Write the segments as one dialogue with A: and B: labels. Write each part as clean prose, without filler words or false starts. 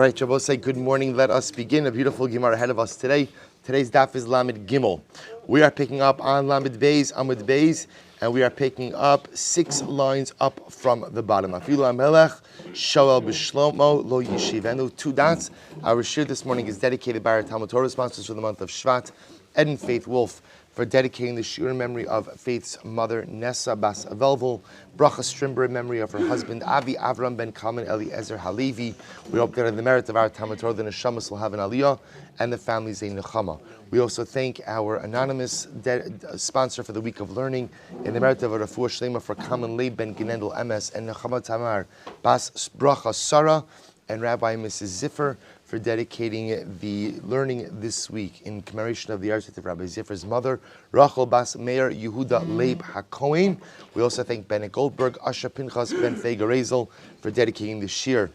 A: All right, Shabbos, say good morning. Let us begin. A beautiful Gemara ahead of us today. Today's daf is Lamed Gimel. We are picking up on Lamed Beis, Amud Beis, and we are picking up 6 lines up from the bottom. Afilu Amelech, Shoel B'Shlomo, Lo Yishivenu. 2 dots. Our shir this morning is dedicated by our Talmud Torah sponsors for the month of Shvat, Ed and Faith Wolf, for dedicating the shir in memory of Faith's mother, Nessa Bas Avelvel. Bracha Strimber in memory of her husband, Avi Avram ben Kalman Eliezer Halevi. We hope that in the merit of our Talmud Torah, the Neshamas will have an aliyah and the families a nechama. We also thank our anonymous sponsor for the week of learning in the merit of a refuah shlema for Kalman Leib ben Ginendel MS and Nechama Tamar Bas Bracha Sarah and Rabbi Mrs. Ziffer for dedicating the learning this week in commemoration of the Yahrzeit of Rabbi Ziffer's mother, Rachel Bas Meir Yehuda Leib HaKohen. We also thank Bennett Goldberg, Asha Pinchas Ben Fegerezel for dedicating the shir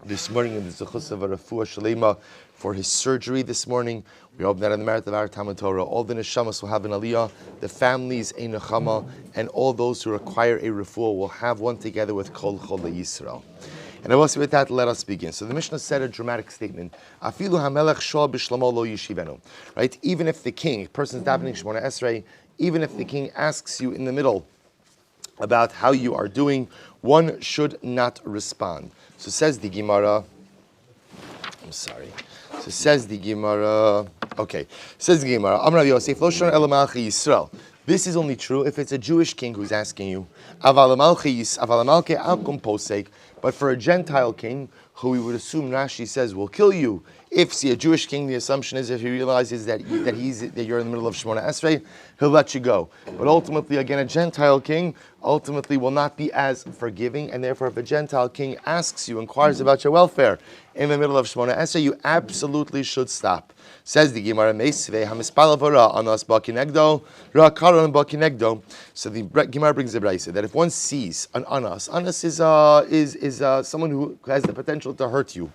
A: this morning in the Zechus of a Refuah Shalema for his surgery this morning. We hope that in the merit of our Talmud Torah, all the neshamas will have an aliyah, the families a nechama, and all those who require a refuah will have one together with Kol Chol Yisrael. And I will say with that, let us begin. So the Mishnah said a dramatic statement. Afilu hamelech shah b'shlomo lo yishivenu. Right? Even if the king, person's davening Shemona Esrei, even if the king asks you in the middle about how you are doing, one should not respond. So says the Gemara. Says the Gemara. Amar Yosef lo shon el malchi Yisrael. This is only true if it's a Jewish king who's asking you. But for a Gentile king, who we would assume Rashi says will kill you, if see a Jewish king, the assumption is if he realizes that you're in the middle of Shemona Esrei, he'll let you go. But ultimately, again, a Gentile king ultimately will not be as forgiving, and therefore, if a Gentile king asks you, inquires about your welfare in the middle of Shemona Esrei, you absolutely should stop. Says the Gemara, Meisvei hamispal avara anas bakinegdo ra karon bakinegdo. So the Gemara brings the brayse that if one sees an anas is someone who has the potential to hurt you,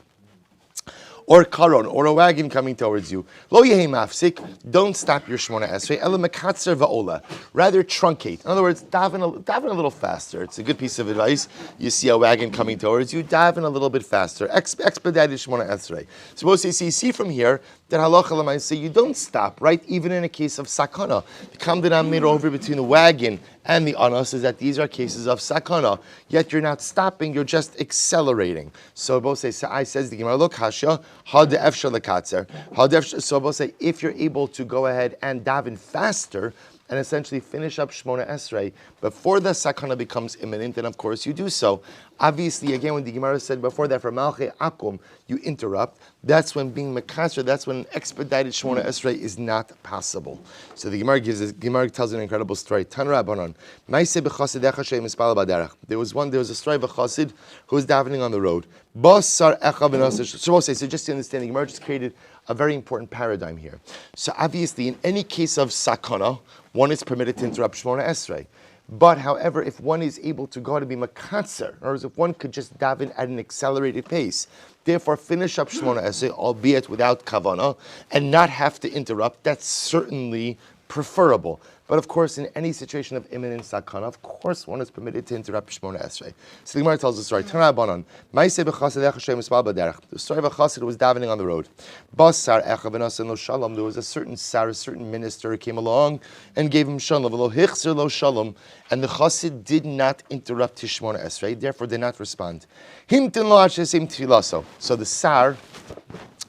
A: or karon, or a wagon coming towards you, lo yehi mafsik, don't stop your Shemona Esrei, ela mekatzer va'ola, rather truncate. In other words, daven a little faster. It's a good piece of advice. You see a wagon coming towards you, daven a little bit faster, expedited Shemona Esrei. Suppose you see from here that halacha l'maaseh say you don't stop, right? Even in a case of sakana, the common denominator over between the wagon and the anas is that these are cases of sakana. Yet you're not stopping; you're just accelerating. So both say, says the Gemara, look hasha ha de'efshar lekatzer. So both say, if you're able to go ahead and daven faster and essentially finish up Shemona Esrei before the sakana becomes imminent, then of course you do so. Obviously, again, when the Gemara said before that for Malchei Akum, you interrupt, that's when being Mekasher, that's when expedited Shemona Esrei is not possible. So the Gemara tells an incredible story. Tan Rabbanon, there was a story of a chassid who was davening on the road. So just to understand, the Gemara just created a very important paradigm here. So obviously, in any case of sakana, one is permitted to interrupt Shemona Esrei. But however, if one is able to go to be makatzer, or as if one could just daven at an accelerated pace, therefore finish up Shemona Esrei, albeit without kavanah, and not have to interrupt, that's certainly preferable. But of course, in any situation of imminent sakana, of course, one is permitted to interrupt Shemona Esrei. So the Gemara tells the story. The story of a chassid who was davening on the road. There was a certain minister who came along and gave him shalom. And the chassid did not interrupt his Shemona Esrei, therefore did not respond. So the sar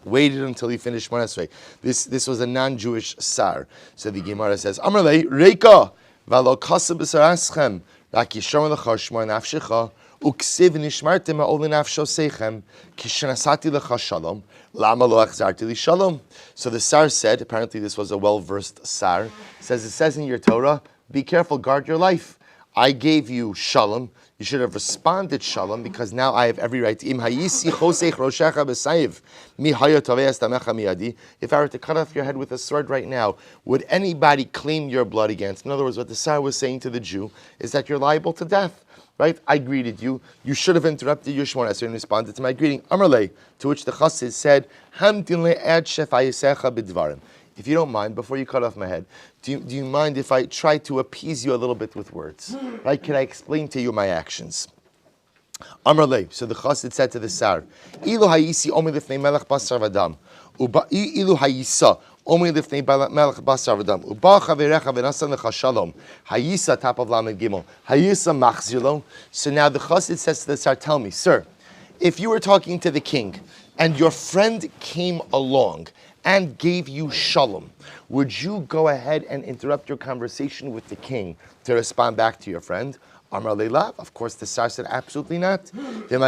A: waited until he finished Shemona Esrei. This was a non-Jewish sar. So the Gemara says, Amrlei Reika v'lo kasa b'saraschem rak yishom lecha shmor nafshecha uksiv nishmartem ha'ol nafsho seichem kishenasati lecha shalom lama lo achzarti li shalom. So the sar said, apparently this was a well-versed sar, it says in your Torah, be careful, guard your life. I gave you shalom. You should have responded shalom because now I have every right. If I were to cut off your head with a sword right now, would anybody claim your blood against? In other words, what the Sar was saying to the Jew is that you're liable to death. Right? I greeted you. You should have interrupted your Shemona Esrei and responded to my greeting. Amarle, to which the chassid said, if you don't mind, before you cut off my head, do you mind if I try to appease you a little bit with words? Right? Can I explain to you my actions? Amar so the chassid said to the sar, Ilu hayisi omi lifnei melech basar v'dam. Ilu hayisa omi lifnei melech basar v'dam. Uba chaverecha v'nasan lecha shalom. Hayisa, top of Lamed Gimel. Hayisa machzilo. So now the chassid says to the sar, tell me, sir, if you were talking to the king and your friend came along and gave you shalom, would you go ahead and interrupt your conversation with the king to respond back to your friend? Amar Leilav, of course the sar said absolutely not. And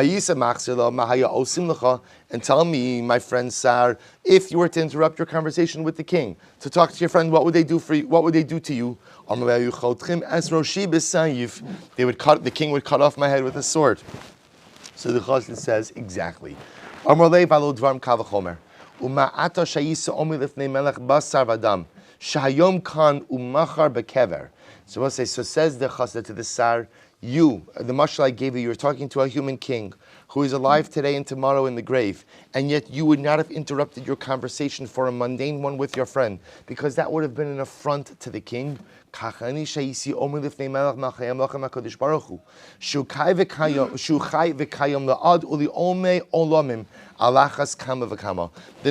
A: tell me, my friend Sar, if you were to interrupt your conversation with the king to talk to your friend, what would they do for you? What would they do to you? They would the king would cut off my head with a sword. So the chassid says exactly. Amar Leiv alo dvarim kal v'chomer. Uma'ata shayisa omi lifnei melech basar v'dam. Shahayom kan umachar bekever. So we'll say, so says the chassid to the sar, you, the mashal I gave you, you're talking to a human king who is alive today and tomorrow in the grave, and yet you would not have interrupted your conversation for a mundane one with your friend, because that would have been an affront to the king. Then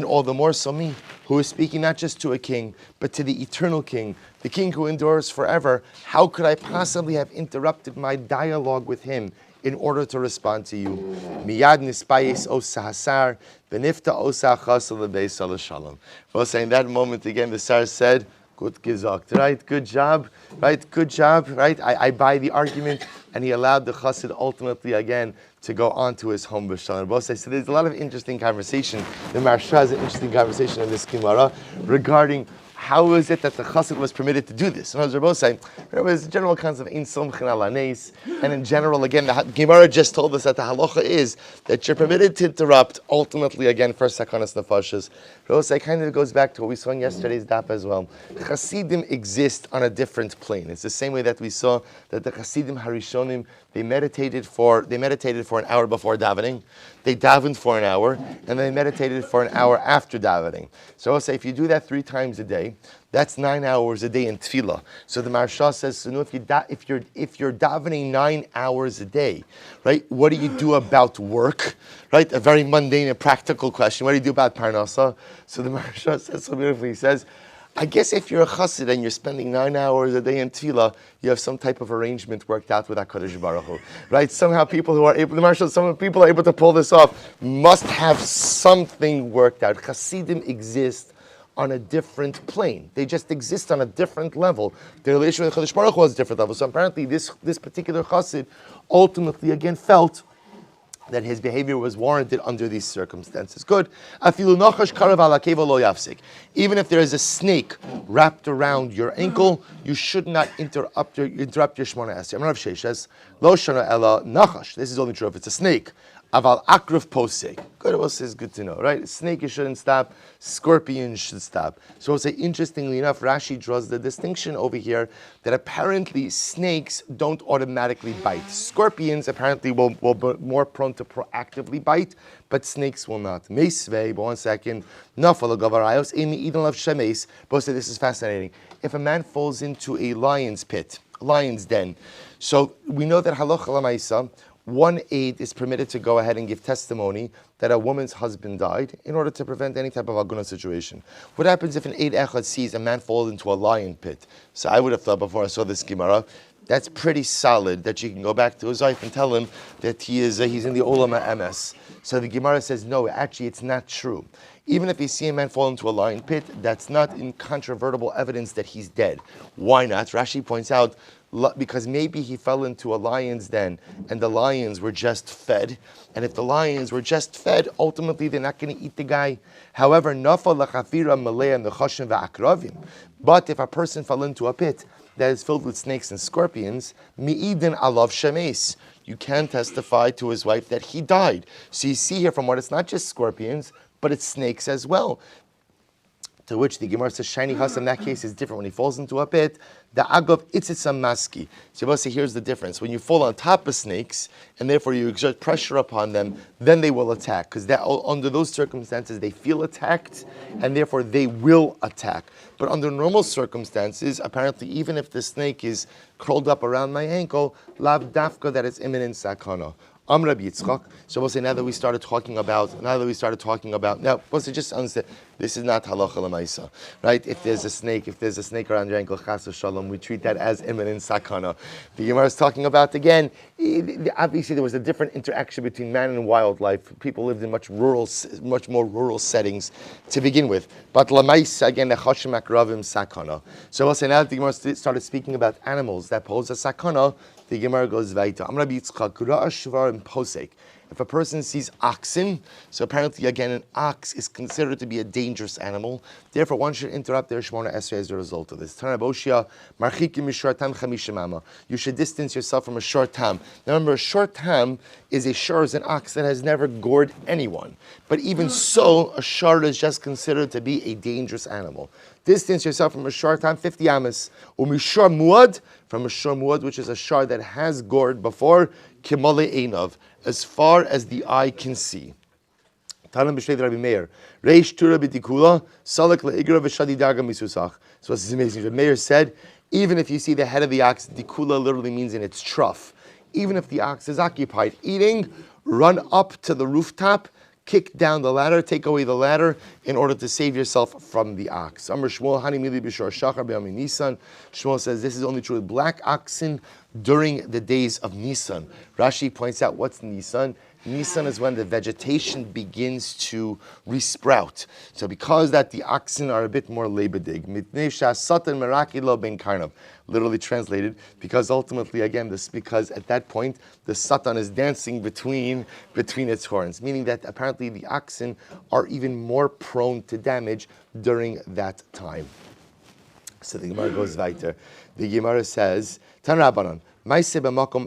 A: all the more so me, who is speaking not just to a king, but to the eternal king, the king who endures forever. How could I possibly have interrupted my dialogue with him in order to respond to you? Miyad nispayis osa hasar, benifta osa chasal lebeis shalom. Well, in that moment again, the sar said, good gesagt, right? Good job, right? Good job, right? I buy the argument, and he allowed the chassid ultimately again to go on to his home b'shalom. So there's a lot of interesting conversation. The Maharsha has an interesting conversation in this Gemara regarding how is it that the chassid was permitted to do this? And as Rabbi saying, there was a general concept of ein somchin ala nes, and in general, again, the Gemara just told us that the halacha is that you're permitted to interrupt. Ultimately, again, for sakanas nefashos. Rabbi say kind of goes back to what we saw in yesterday's daf as well. Chassidim exist on a different plane. It's the same way that we saw that the Chassidim Harishonim, they meditated for an hour before davening, they davened for an hour, and they meditated for an hour after davening. So I'll say if you do that 3 times a day, that's 9 hours a day in tefillah. So the Maharsha says, so if you're davening 9 hours a day, right? What do you do about work? Right? A very mundane and practical question. What do you do about parnasa? So the Maharsha says so beautifully. He says, I guess if you're a chassid and you're spending 9 hours a day in tefillah, you have some type of arrangement worked out with HaKadosh Baruch Hu, right? Somehow people who are able, the Maharsha, some people are able to pull this off, must have something worked out. Chassidim exist on a different plane. They just exist on a different level. Their relation with HaKadosh Baruch Hu was a different level. So apparently this particular chassid ultimately again felt that his behavior was warranted under these circumstances. Good. Even if there is a snake wrapped around your ankle, you should not interrupt your Shmona Esrei. This is only true if it's a snake. Aval akruf posek. Good, it says good to know, right? Snake you shouldn't stop, scorpion should stop. So we'll say, interestingly enough, Rashi draws the distinction over here that apparently snakes don't automatically bite. Scorpions apparently will be more prone to proactively bite, but snakes will not. Meisvei, but 1 second. Nafal gavarayos, emi eden of shemes. Both say this is fascinating. If a man falls into a lion's pit, lion's den, so we know that halacha l'maisa, one aide is permitted to go ahead and give testimony that a woman's husband died in order to prevent any type of aguna situation. What happens if an aide echad sees a man fall into a lion pit? So I would have thought before I saw this Gemara, that's pretty solid that you can go back to his wife and tell him that he's in the Olam HaEmes. So the Gemara says, no, actually it's not true. Even if you see a man fall into a lion pit, that's not incontrovertible evidence that he's dead. Why not? Rashi points out, because maybe he fell into a lion's den and the lions were just fed. And if the lions were just fed, ultimately they're not going to eat the guy. However, but if a person fell into a pit that is filled with snakes and scorpions, mi'idin alav shemes, you can testify to his wife that he died. So you see here from what it's not just scorpions, but it's snakes as well. To which the Gemara says, shiny hus in that case is different. When he falls into a pit, the agav itzitsam maski. So you must say, here's the difference. When you fall on top of snakes, and therefore you exert pressure upon them, then they will attack. Because under those circumstances, they feel attacked, and therefore they will attack. But under normal circumstances, apparently, even if the snake is curled up around my ankle, lav dafka, that is imminent sakana. Rabbi Yitzchak. So we'll say now that we started talking about, now we'll say just understand, this is not halacha l'maisa, right? If there's a snake around your ankle, chas v'shalom, we treat that as imminent sakana. The Gemara is talking about, again, obviously there was a different interaction between man and wildlife. People lived in much more rural settings to begin with. But l'maisa, again, nechashim akravim sakana. So we'll say now that the Gemara started speaking about animals that pose a sakana, the Gemara goes weiter. Rabbi Yitzchak, Kura Ashvar and Posek. If a person sees oxen, so apparently again an ox is considered to be a dangerous animal. Therefore, one should interrupt their Shemona Esrei as a result of this. You should distance yourself from a short tam. Now remember, a short tam is an ox that has never gored anyone. But even so, a shar is just considered to be a dangerous animal. Distance yourself from a shar tam, 50 amas. Umishar muad, from a shar muad, which is a shar that has gored before, kimale einov, as far as the eye can see. Tanam b'shnei Rabbi Meir, reish tura b'tikula, salak le'igra v'shadi darga misusach. So this is amazing. Rabbi Meir said, even if you see the head of the ox, tikula literally means in its trough. Even if the ox is occupied eating, run up to the rooftop, kick down the ladder, take away the ladder in order to save yourself from the ox. Amr Shmuel, Hani Mili B'Shor Shachar B'Yami Nisan. Shmuel says this is only true with black oxen during the days of Nisan. Rashi points out what's Nisan. Nisan is when the vegetation begins to resprout. So because that the oxen are a bit more labedig. Literally translated, because ultimately, again, because at that point, the satan is dancing between its horns, meaning that apparently the oxen are even more prone to damage during that time. So the Gemara goes weiter. The Gemara says, Tan Rabbanan, Maise b'makom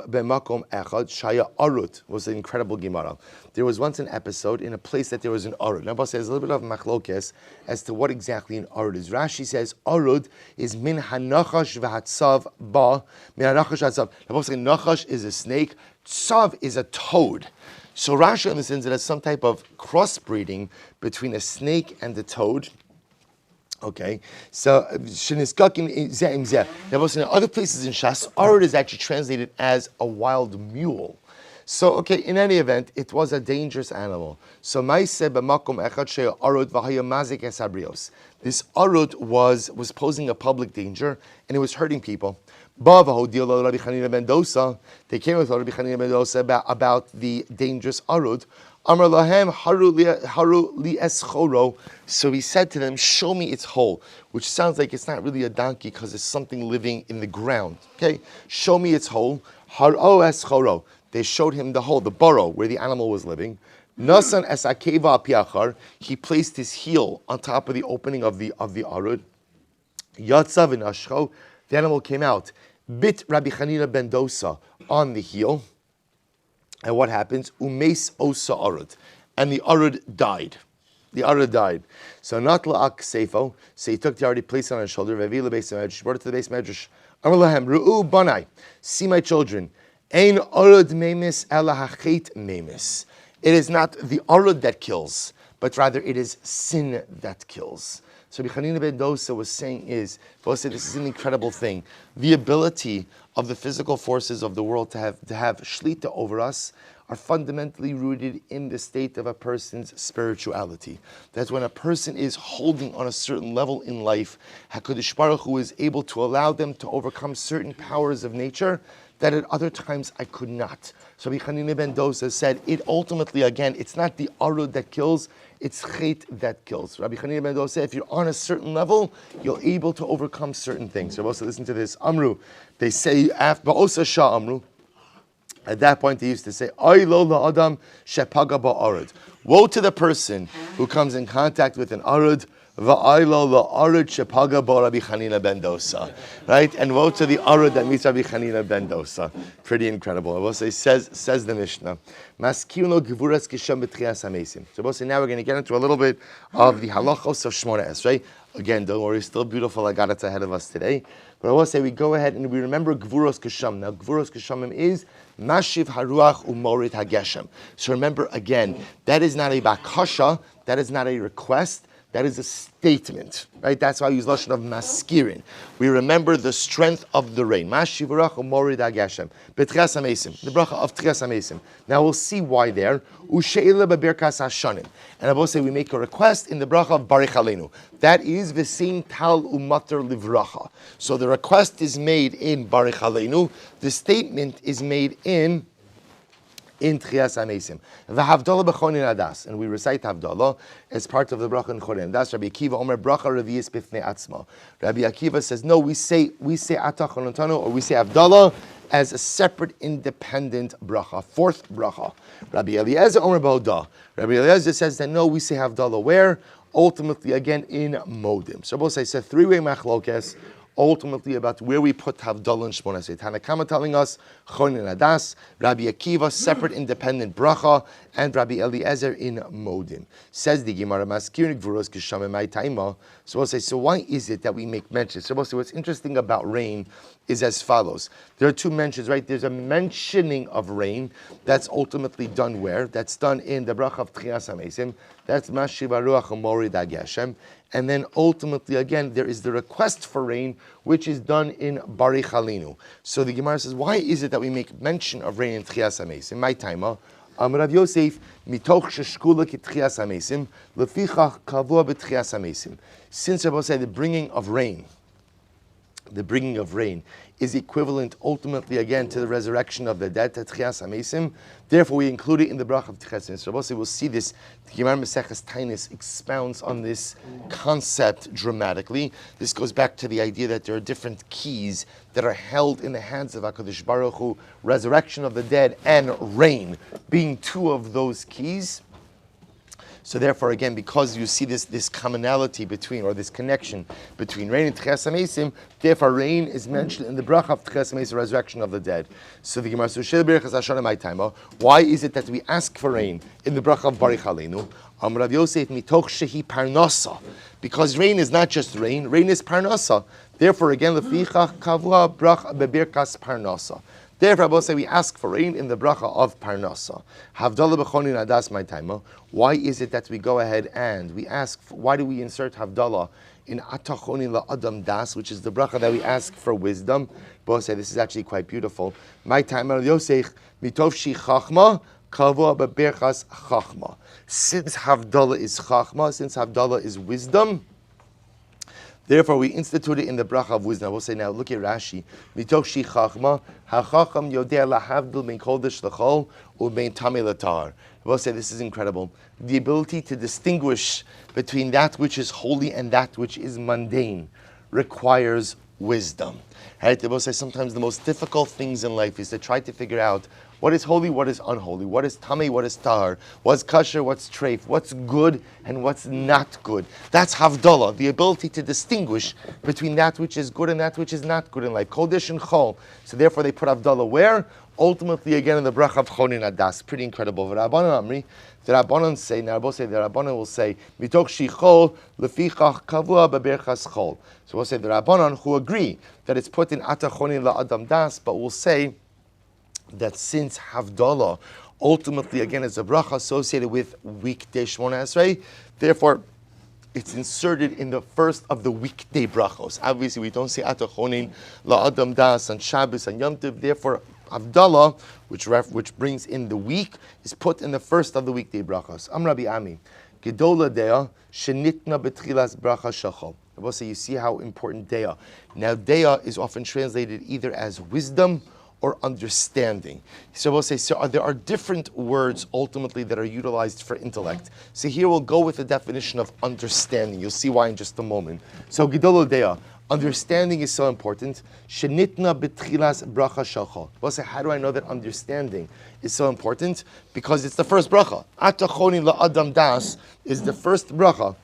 A: echad shaya arut, was an incredible Gemara. There was once an episode in a place that there was an arut. Now, says a little bit of machlokes as to what exactly an arut is. Rashi says arut is min hanachash v'hatzav ba min hanachash v'hatzav. Now, says nachash is a snake, tzav is a toad. So Rashi understands it as some type of crossbreeding between a snake and a toad. Okay, so now in other places in Shas, Arud is actually translated as a wild mule. So, okay, in any event, it was a dangerous animal. So, this Arud was posing a public danger, and it was hurting people. They came with Rabbi Chanina Mendoza about the dangerous Arud. Amar lahem haru li eschoro. So he said to them, show me its hole, which sounds like it's not really a donkey because it's something living in the ground. Okay, show me its hole. Haro eschoro. They showed him the hole, the burrow where the animal was living. Nasan esakeva piachar. He placed his heel on top of the opening of the arud. Yatzav in ashcho. The animal came out, bit Rabbi Chanina ben Dosa on the heel. And what happens? Umes osa arud. And the arud died. The arud died. So not la'ak seifo. So he took the arud, placed it on his shoulder. Vevi lebeis medrash. Brought it to the base medrash. Amar lahem ru'u banai. See my children. Ein arud memis ela hachet memis. It is not the arud that kills, but rather it is sin that kills. So Rabbi Chanina ben Dosa was saying this is an incredible thing. The ability of the physical forces of the world to have shlita over us are fundamentally rooted in the state of a person's spirituality. That's when a person is holding on a certain level in life, HaKadosh Baruch Hu is able to allow them to overcome certain powers of nature that at other times I could not. So Rabbi Chanina ben Dosa said, it ultimately, again, it's not the arud that kills, it's chet that kills. Rabbi Chanina ben Dosa said, if you're on a certain level, you're able to overcome certain things. So also listen to this. Amru, they say, Ba'osa Shah Amru. At that point, they used to say, Ay lo la'adam shepaga ba'arud. Woe to the person who comes in contact with an arud, va'ay lo la'arud shepaga ba Rabbi Chanina ben Dosa. Right? And woe to the arud that meets Rabbi Chanina ben Dosa. Pretty incredible. I will say, says the Mishnah. Maskiuno gevuras kishem b'tchias hamesim. So we'll say now we're going to get into a little bit of the halachos of Shmona Esrei. Again, don't worry, still beautiful. I got it ahead of us today. But I will say we go ahead and we remember Gvuros Kisham. Now, Gvuros Kishamim is Mashiv Haruach Umorit Hageshem. So remember again, that is not a bakasha, that is not a request, That is a statement, right? That's why I use lashon of maskirin. We remember the strength of the rain. Mashivurach umorid agashem betchias hamesim, the bracha of tchias hamesim. Now we'll see why there. Usheila beberkas hashanim, and I will say we make a request in the bracha of barich aleinu. That is v'sein tal umater livracha. So the request is made in barich aleinu. The statement is made in Tchias HaMesim. V'havdalah b'chonin adas, and we recite Havdalah as part of the bracha in chonin adas. Rabbi Akiva Omer bracha revi'is b'fnei atzma. Rabbi Akiva says no. We say Atah Chonotanu, or we say Havdalah as a separate, independent bracha, fourth bracha. Rabbi Eliezer Omer b'hodah. Rabbi Eliezer says that no. We say Havdalah where? Ultimately, again in Modim. So both say it's a three-way machlokes. Ultimately, about where we put Havdalah and Shmona Esrei. Tanakama telling us Chonin Adas, Rabbi Akiva separate independent bracha, and Rabbi Eliezer in Modim. Says the Gemara Maskirin Gvuros Kisham Mai Taima. So we'll say, so why is it that we make mention? So we'll say what's interesting about rain is as follows. There are two mentions, right? There's a mentioning of rain that's ultimately done where? That's done in the bracha of Tchias HaMesim. That's Mashiv Ruach Morid Agashem. And then ultimately, again, there is the request for rain, which is done in Barich Halinu. So the Gemara says, why is it that we make mention of rain in Tchias HaMesim? My timer, Rav Yosef, mitoch sheshkula ki Tchias HaMesim, lefichach kavua b'Tchias HaMesim. Since Rabbi said the bringing of rain is equivalent ultimately again to the resurrection of the dead, Tchias HaMesim. Therefore, we include it in the bracha of Tchias HaMesim. So we'll see this. The Gemara Maseches Tainis expounds on this concept dramatically. This goes back to the idea that there are different keys that are held in the hands of HaKadosh Baruch Hu, resurrection of the dead and rain being two of those keys. So therefore, again, because you see this commonality between, or this connection between rain and Tchias HaMesim, therefore rain is mentioned in the bracha of Tchias HaMesim, resurrection of the dead. So the Gemara says, why is it that we ask for rain in the bracha of Barich Aleinu? Rav Yosef mitoch shehi parnasa, because rain is not just rain is parnasa. Therefore, again, lefichach kavua bracha bebirkas parnasa. Therefore, Rabbi say we ask for rain in the bracha of Parnasa. Havdalah b'chonin adas my taima. Why is it that we go ahead and we ask? Why do we insert Havdalah in Atachonin la'adam das, which is the bracha that we ask for wisdom? Rabbi say this is actually quite beautiful. My taima Yosef mitov shi chachma kavua beberchas chachma. Since Havdalah is chachma, since Havdalah is wisdom, therefore, we instituted in the bracha of wisdom. We'll say now, look at Rashi. Mitoch shi chachma, hachacham yodeh lahavdil ben kodesh l'chol u'bein tamei l'tar. We'll say this is incredible. The ability to distinguish between that which is holy and that which is mundane requires wisdom. Right? They will say sometimes the most difficult things in life is to try to figure out what is holy, what is unholy, what is tamei, what is tahar, what's kasher, what's treif, what's good and what's not good. That's Havdalah, the ability to distinguish between that which is good and that which is not good in life. Kodesh and chol. So therefore they put Havdalah where? Ultimately again in the bracha of chonin adas. Pretty incredible. The Rabbanon say, now both say the Rabbanon will say, mitoch shichol lefichach kavua beberchas chol. So we'll say the Rabbanon who agree that it's put in ata chonin la'adam das, but we'll say that since Havdalah ultimately again is a bracha associated with weekday Shmona Esrei, therefore it's inserted in the first of the weekday brachos. Obviously we don't say Atachonin la'adam das on Shabbos and Yom Tov, therefore Havdalah, which brings in the week, is put in the first of the weekday brachos. Rabbi Ami, Gedola Dea, Shenitna Betchilas Bracha Shachol. So you see how important Dea. Now Dea is often translated either as wisdom or understanding. So we'll say, there are different words ultimately that are utilized for intellect. So here we'll go with the definition of understanding. You'll see why in just a moment. So Gedolo Dea, understanding is so important. Shenitna betchilas bracha shachol. We'll say, how do I know that understanding is so important? Because it's the first bracha. Atachoni la'adam das is the first bracha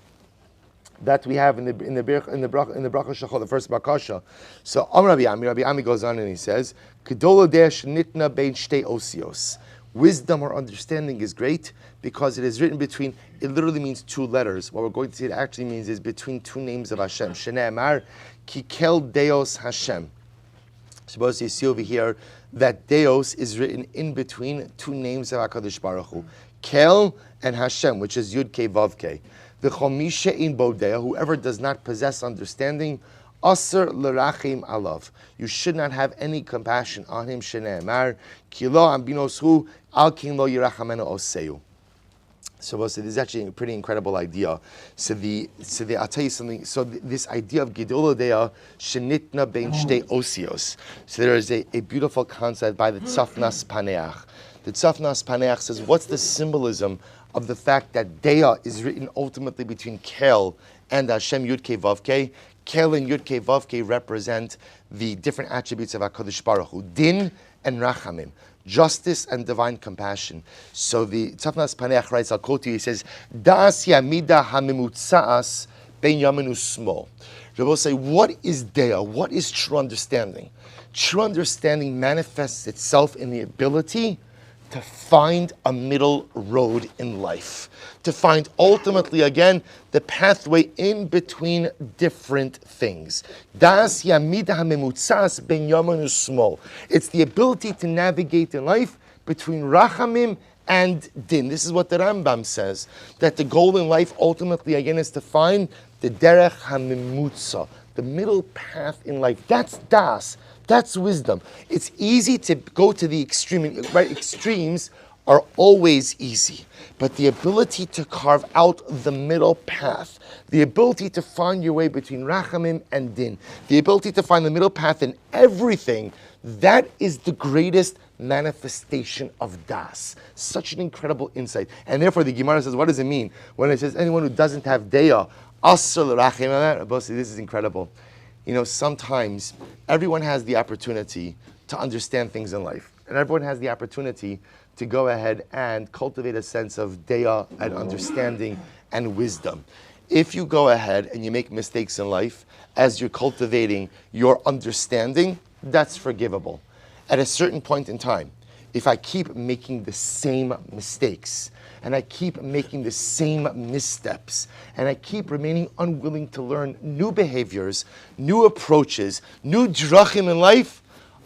A: that we have in the bracha shachol, the first bakasha. So Rabbi Ami goes on and he says, Kedola desh nitna bein shtei osios. Wisdom or understanding is great because it is written between. It literally means two letters. What we're going to see it actually means is between two names of Hashem. Shnei Amar Kikel Deos Hashem. Suppose you see over here that Deos is written in between two names of HaKadosh Baruch Hu, Kel and Hashem, which is Yud Kei Vav Kei. The chomisha in bodea, whoever does not possess understanding, aser l'rachim alav. You should not have any compassion on him. Shene'emar kilo ambinos hu al kin lo yirachamenu oseu. So this is actually a pretty incredible idea. I'll tell you something. So this idea of Gedolodea Shenitna Ben Shtei Osios. So there is a beautiful concept by the Tzafnas Paneach. The Tzafnas Paneach says, what's the symbolism of the fact that Dea is written ultimately between Kel and Hashem Yud-Kei Vav-Kei? Kel and Yud-Kei Vav-Kei represent the different attributes of HaKadosh Baruch Hu. Din and Rachamim. Justice and divine compassion. So the Tzafnas Paneach writes, I'll quote you, he says, Da'as yamida hamimutza'as ben yaminu smol. Rabbi will say, what is Dea? What is true understanding? True understanding manifests itself in the ability to find a middle road in life. To find ultimately, again, the pathway in between different things. Das yamid hamemutzas ben yaman usmol. It's the ability to navigate in life between rachamim and din. This is what the Rambam says, that the goal in life ultimately, again, is to find the derech hamemutza, the middle path in life. That's das. That's wisdom. It's easy to go to the extreme, right? Extremes are always easy. But the ability to carve out the middle path, the ability to find your way between Rachamim and Din, the ability to find the middle path in everything, that is the greatest manifestation of Das. Such an incredible insight. And therefore the Gemara says, what does it mean? When it says anyone who doesn't have Deya, Asr l'Rachim, this is incredible. You know, sometimes everyone has the opportunity to understand things in life. And everyone has the opportunity to go ahead and cultivate a sense of daya and understanding and wisdom. If you go ahead and you make mistakes in life as you're cultivating your understanding, that's forgivable. At a certain point in time, if I keep making the same mistakes, and I keep making the same missteps, and I keep remaining unwilling to learn new behaviors, new approaches, new drachim in life,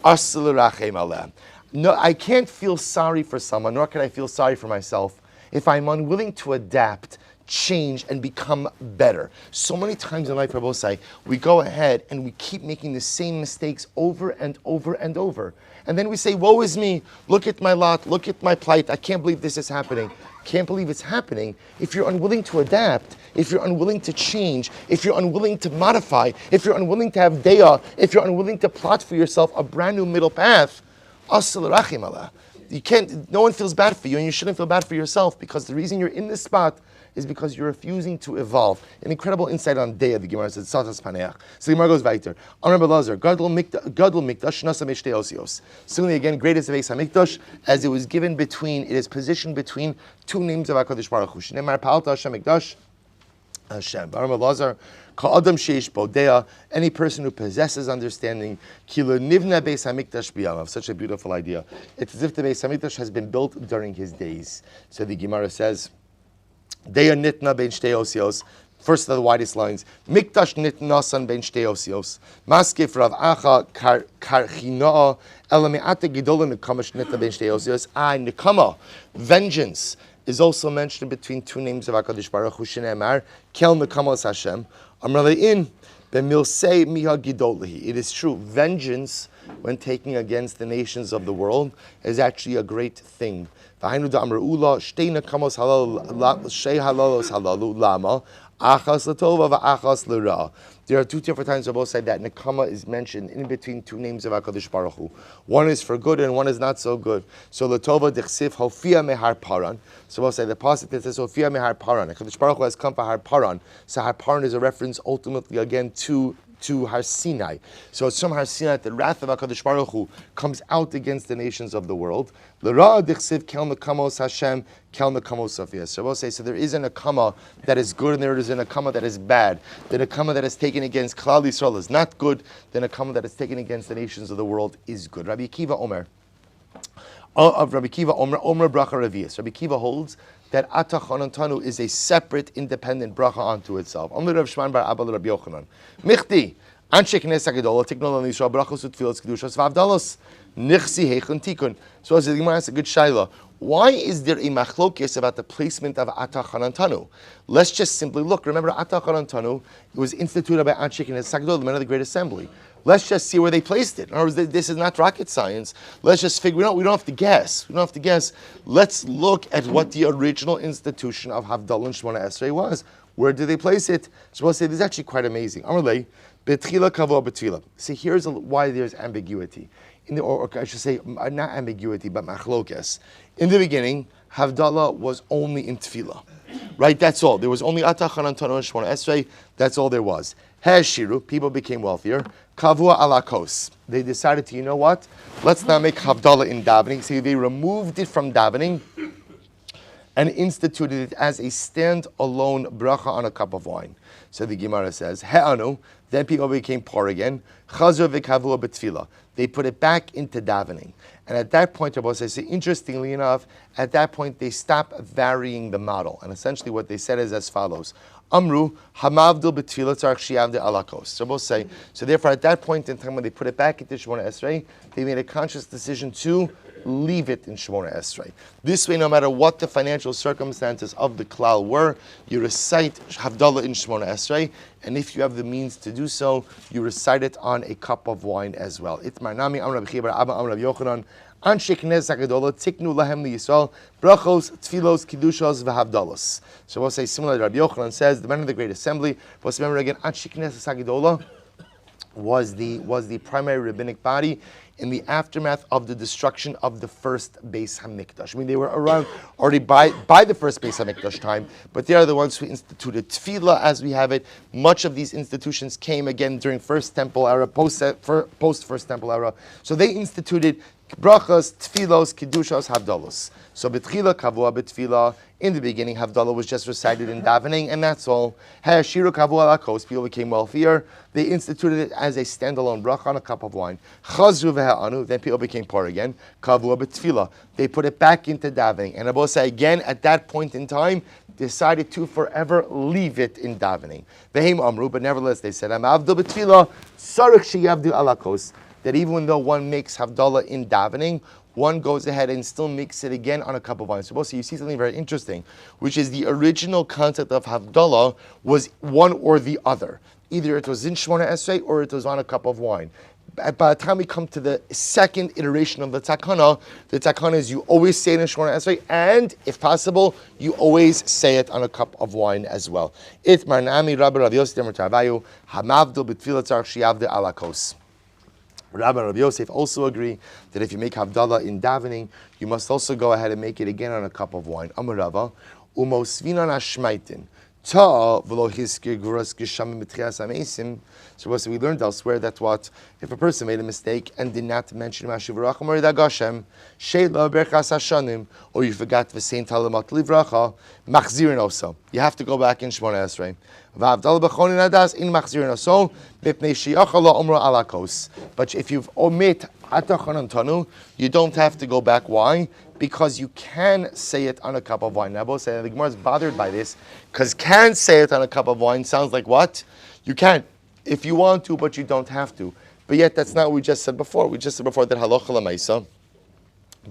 A: asl rachem aleh. No, I can't feel sorry for someone, nor can I feel sorry for myself if I'm unwilling to adapt, change, and become better. So many times in life, Rabbi, we go ahead and we keep making the same mistakes over and over and over. And then we say, woe is me, look at my lot, look at my plight, I can't believe this is happening. Can't believe it's happening if you're unwilling to adapt, if you're unwilling to change, if you're unwilling to modify, if you're unwilling to have daya, if you're unwilling to plot for yourself a brand new middle path. Asl rachim Allah. You can't, no one feels bad for you, and you shouldn't feel bad for yourself, because the reason you're in this spot is because you're refusing to evolve. An incredible insight on Deya, the Gemara says, Satas Paneach. So the Gemara goes weiter. Amar Belazar, Gadol Mikdash Nasa Mishtei Osios. Similarly, again, greatest of Beis HaMikdash, as it was given between, it is positioned between two names of HaKadosh Baruch Hu. Shneimar Palta Hashem Mikdash Hashem. Amar Belazar, Ka'adam Sheish Bodea, any person who possesses understanding, Kilo Nivna Beis HaMikdash B'yamav. Such a beautiful idea. It's as if the Beis HaMikdash has been built during his days. So the Gemara says, Deya nitna ben shtei osios. First of the widest lines. Mikdash nitnasan ben shtei osios. Maskef Rav Acha karchina elameate gidola nekama nitna ben shtei osios. Nekama, vengeance, is also mentioned between two names of HaKadosh Baruch Hu. Shene'emar kel nekamos Hashem. Amralein b'milsei miha gidolihi. It is true. Vengeance, when taking against the nations of the world, is actually a great thing. There are two different times on both sides that nekama is mentioned in between two names of HaKadosh Baruch Hu. One is for good and one is not so good. So Latova dichsif hofia mehar paran. So both sides, the pasuk that says hofia mehar paran. HaKadosh Baruch Hu has come for har paran. So har paran is a reference ultimately again to Har Sinai. So it's from Har Sinai that the wrath of HaKadosh Baruch Hu comes out against the nations of the world. L'ra dichsiv kel nekamos Hashem, kel nekamos Sophia. So we'll say, so there is an nekama that is good and there is an nekama that is bad. The nekama that is taken against Klal Yisrael is not good. The nekama that is taken against the nations of the world is good. Rabbi Akiva Omer. Of Rabbi Akiva Omer bracha revius. Rabbi Akiva holds that Ata Chanantanu is a separate, independent bracha unto itself. Only Rav Shmuel bar Abba Rabbi Yochanan. Michti, Anshe Knesset HaGedolah, Tiknol Al Yisrael, Berachos Utfilos, Kedushos, V'Avdalos, Nichsi Heichon Tikun. So the Gemara asks a good shaila. Why is there a machlokes about the placement of Atah Chanantanu? Let's just simply look. Remember, Atah Chanantanu, it was instituted by Anshe Knesset HaGedolah, the men of the Great Assembly. Let's just see where they placed it. In other words, this is not rocket science. Let's just figure it out. We don't have to guess. Let's look at what the original institution of Havdalah and Shemona Esrei was. Where did they place it? So we'll say this is actually quite amazing. Amarlei, betchila kavua betfila. See, here's why there's ambiguity. Or I should say, not ambiguity, but machlokes. In the beginning, Havdalah was only in tefillah. Right? That's all. There was only Atah Chanantanu and Shemona Esrei. That's all there was. Hashiru, people became wealthier. Kavua alakos. They decided to, you know what? Let's now make Havdalah in davening. See, they removed it from davening and instituted it as a stand-alone bracha on a cup of wine. So the Gemara says, He'anu, then people became poor again. Chazur v'kavua b'tfila. They put it back into davening. And at that point, Rabbi says, interestingly enough, at that point they stopped varying the model. And essentially what they said is as follows. Amru, hamavdil b'tfila tzarech sheyavdil alakos. So both say, so therefore at that point in time when they put it back into Shemona Esrei, they made a conscious decision to leave it in Shemona Esrei. This way, no matter what the financial circumstances of the klal were, you recite Havdalah in Shemona Esrei, and if you have the means to do so, you recite it on a cup of wine as well. Itmar nami amar Rabbi Chibar Abba amar Rabbi Yochanan Anshe Knesset HaGedolah tiknu lahem liyisrael brachos tfilos kiddushos v'havdalos. So we'll say similar to Rabbi Yochanan says, the men of the Great Assembly. But remember again, Anshe Knesset HaGedolah was the primary rabbinic body in the aftermath of the destruction of the first Beis HaMikdash. I mean, they were around already by the first Beis HaMikdash time, but they are the ones who instituted Tefillah as we have it. Much of these institutions came again during First Temple era, post First Temple era. So they instituted brachas, tfilos, kiddushos, havdalos. So betchila kavua betfila. In the beginning, Havdalah was just recited in davening, and that's all. Hashiru kavua lakos. People became wealthier. They instituted it as a standalone bracha on a cup of wine. Chazru v'ha'anu. Then people became poor again. Kavua betfila. They put it back into davening. And Abba say again, at that point in time, decided to forever leave it in davening. Vehem amru, but nevertheless they said, Am avdu betfila, sarich sheyavdu alakos. That even though one makes Havdalah in davening, one goes ahead and still makes it again on a cup of wine. So you see something very interesting, which is the original concept of Havdalah was one or the other. Either it was in Shemona Esrei or it was on a cup of wine. By the time we come to the second iteration of the takana is you always say it in Shemona Esrei, and if possible, you always say it on a cup of wine as well. Itmar nami Rabbi Rav Yosef Demer Tarvayu hamavdil b'tfilat tzarich sheyavdil alakos. Rabbi and Rabbi Yosef also agree that if you make Havdalah in davening, you must also go ahead and make it again on a cup of wine. Amar Rava, umosvinan ashmaitin. So we learned elsewhere that what if a person made a mistake and did not mention Mashiv Hashem, Sheila Berachos Hashanim, or you forgot the same Talamat Livracha, Machzirin also. You have to go back in Shemona Esrei. But if you've omit Atah Chanantanu, you don't have to go back. Why? Because you can say it on a cup of wine. Now, both say the Gemara is bothered by this because can say it on a cup of wine sounds like what? You can, if you want to, but you don't have to. But yet, that's not what we just said before. We just said before that halacha l'maisa.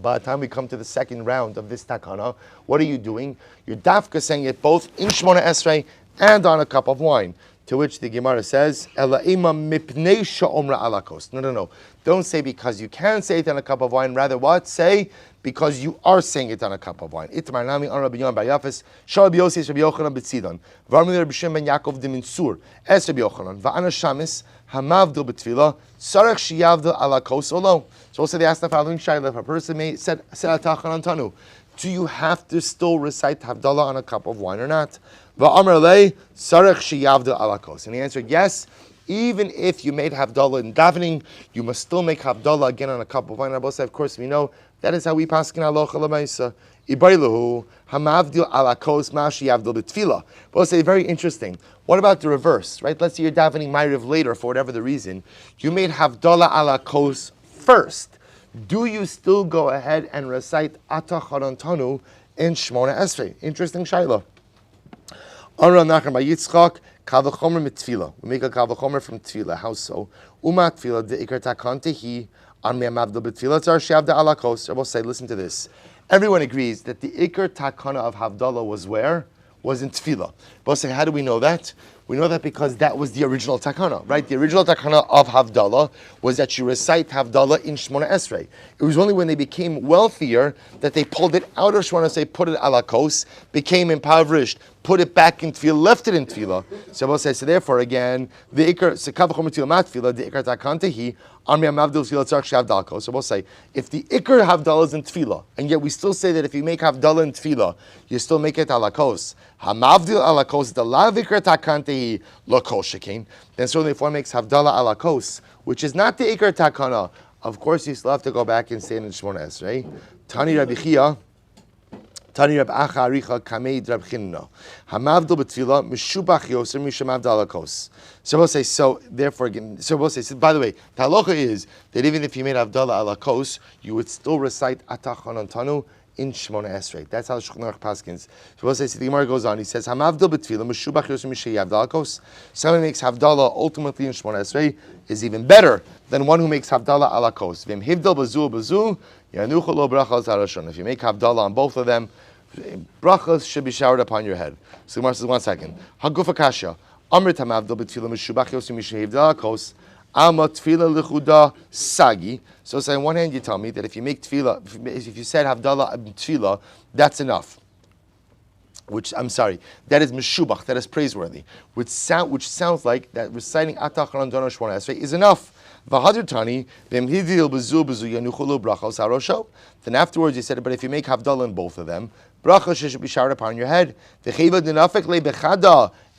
A: By the time we come to the second round of this takana, what are you doing? You're dafka saying it both in Shemona Esrei and on a cup of wine. To which the Gemara says, no. Don't say because you can say it on a cup of wine. Rather, what? Say because you are saying it on a cup of wine. Itmar nami an Rabbi Yochanan bar Yafes, Shal Rabbi Yosef Rabbi Yochanan b'Tzidon, V'armei Rabbi Shimon ben Yaakov de Minsur, Es Rabbi Yochanan, V'ana Shamis, Hamavdil b'Tfila, Sarech sheyavdil alakos olo. So also they asked the following shayla: if a person said Atah Chanantanu, do you have to still recite Havdalah on a cup of wine or not? V'amar lei sarech sheyavdil alakos. And he answered yes. Even if you made Havdalah in davening, you must still make Havdalah again on a cup of wine. Of course, we know that is how we pass in halacha l'maisa. Ibailahu hamavdil alakos mashi yavdil b'tfila. But say very interesting. What about the reverse, right? Let's say you're davening Ma'ariv later for whatever the reason. You made Havdalah alakos first. Do you still go ahead and recite Atah Chanantanu in Shemona Esrei? Interesting shayla. Amar Nachman bar Yitzchak Kavachomer mitfila. We make a kavachomer from tefillah. How so? Uma tefillah de ikar takantehi an me'amavdil betfila tzar she'avda alakos. I will say, listen to this. Everyone agrees that the ikar takana of Havdalah was where? Was in tefillah. But say, how do we know that? We know that because that was the original takana, right? The original takana of Havdalah was that you recite Havdalah in Shmona Esrei. It was only when they became wealthier that they pulled it out of Shmona Esrei, put it ala kos, became impoverished, put it back in tefillah, left it in tefillah. So we'll say, so therefore again, the ikar sekavachom tefillah mat tefillah, the ikar takantehi armi amavdil tefillah tzarch shavdal kos. So we'll say, if the ikar Havdalah is in tefillah, and yet we still say that if you make Havdalah in tefillah, you still make it ala kos. Hamavdil ala kos the la ikar takantehi lo kol shekein. Then certainly if one makes Havdalah ala kos, which is not the ikar takana, of course you still have to go back and say it in Shmona Esrei. Tani Rabbi Chia. Tani Rab Acha Aricha Kamei Rab Chinna. Hamavdil betfila mishubach yoser mishamavdal alakos. So we'll say, so therefore again, so we'll say, so by the way, the halacha is that even if you made Havdalah alakos, you would still recite Atachon Antanu in Shmona Esrei. That's how Shulchan Aruch paskins. So we'll say, so the Gemara goes on, he says, Hamavdil betfila mishubach yoser mishamavdal alakos. Someone who makes Havdalah ultimately in Shmona Esrei is even better than one who makes Havdalah alakos. Vim hivdal bazu bazu. If you make Havdalah on both of them, brachos should be showered upon your head. So the Gemara says, 1 second. Hagufa kasha. Amrit hamavdal b'tefillah mishubach yosim mishahivdal kos. Alma tefillah lechuda sagi. So on one hand, you tell me that if you make tefillah, if you said Havdalah tefillah, that's enough. That is mishubach, that is praiseworthy. Which sounds like that reciting Atach Hanan Dono Shmona Esrei is enough. Then afterwards he said, but if you make Havdalah in both of them, brachos should be showered upon your head.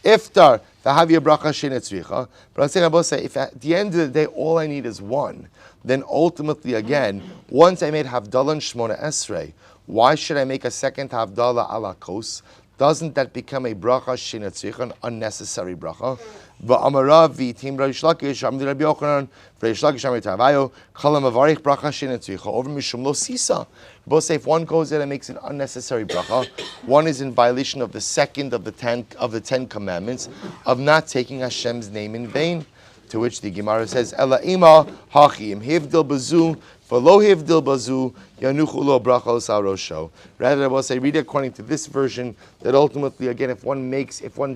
A: Iftar, but I'm saying, if at the end of the day all I need is one, then ultimately again, once I made Havdalah in Shmona Esrei, why should I make a second Havdalah ala kos? Doesn't that become a bracha shenetzich, an unnecessary bracha? V'amarav v'tim Reish Lakish, Amdi Rabbi Yochanan, Reish Lakish Amri Tavayo, Chalam Avarich bracha shenetzich, over mishum lo sisa. Both say if one goes in and makes an unnecessary bracha, one is in violation of the second of the 10 commandments of not taking Hashem's name in vain. To which the Gemara says, Ela ima hachim hivdil bazu. Rather, I will say, read it according to this version, that ultimately, again, if one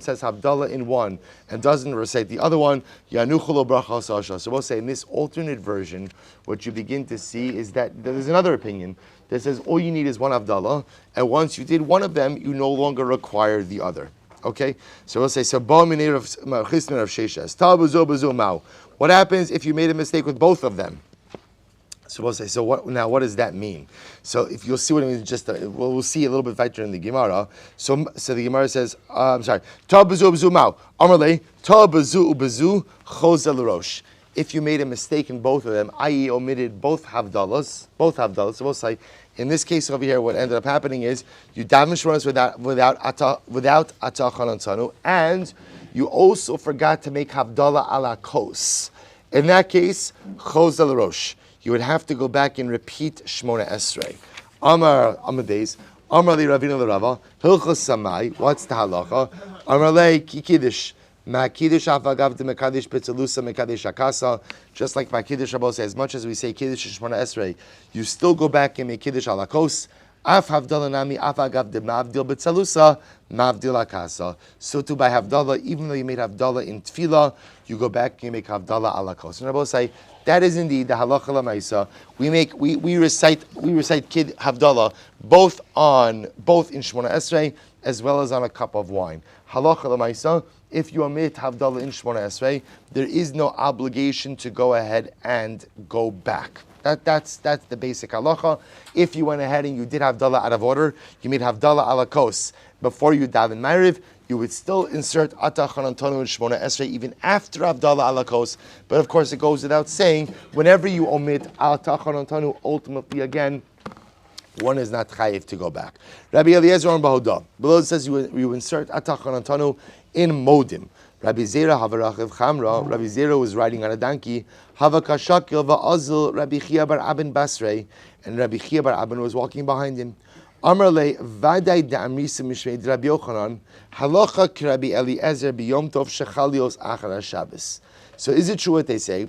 A: says Havdalah in one and doesn't recite the other one, Yanuchulo Brachos Asha. So we'll say, in this alternate version, what you begin to see is that there's another opinion that says all you need is one Havdalah, and once you did one of them, you no longer require the other. Okay? So we'll say, what happens if you made a mistake with both of them? So we'll say, what does that mean? So if you'll see what it means, we'll see a little bit later in the Gemara. So the Gemara says, Ta bazu bazu mau. Amarle, ta bazu ubazu chozel rosh. If you made a mistake in both of them, i.e. omitted both Havdalahs, so we'll say, in this case over here, what ended up happening is, you daven shmonos without atach tanu, and you also forgot to make Havdalah ala kos. In that case, chozel rosh. You would have to go back and repeat Shmona Esrei. Amar Amadeus, Amar li Ravina l'Rava, Hilchos Samai. What's the halacha? Amar le Kiddush. Ma Kiddush afagav de Mekadesh Petzelusa Mekadesh Akasa. Just like my Kiddush Rabbi says, as much as we say Kiddush Shmona Esrei, you still go back and make Kiddush alakos. Af Havdalah nami afagav de Mavdil Betzelusa Mavdil Akasa. So too by Havdalah, even though you made Havdalah in Tefillah, you go back and you make Havdalah alakos. And Rabbi say, that is indeed the halacha l'maisa. We recite Kid Havdalah both in Shmona Esrei as well as on a cup of wine. Halacha l'maisa. If you omit Havdalah in Shmona Esrei, there is no obligation to go ahead and go back. That's the basic halacha. If you went ahead and you did Havdalah out of order, you made Havdalah ala kos before you daven Ma'ariv, you would still insert Atach Hanantonu in Shmona Esrei even after Havdalah ala kos. But of course, it goes without saying, whenever you omit Atach Hanantonu, ultimately again, one is not chayiv to go back. Rabbi Eliezer on Bahodah. Below it says you insert Atach Hanantonu in Modim. Rabbi Zera Havarachiv Chamra. Rabbi Zera was riding on a donkey. Havakashakil va'azil Rabbi Chia bar Abin Basrei, and Rabbi Chia bar Abin was walking behind him. Amar le vaday da'amrisa mishmei Rabbi Yochanan halacha k'Rabbi Eliezer b'yom tov shechalios achar Shabbos. So is it true what they say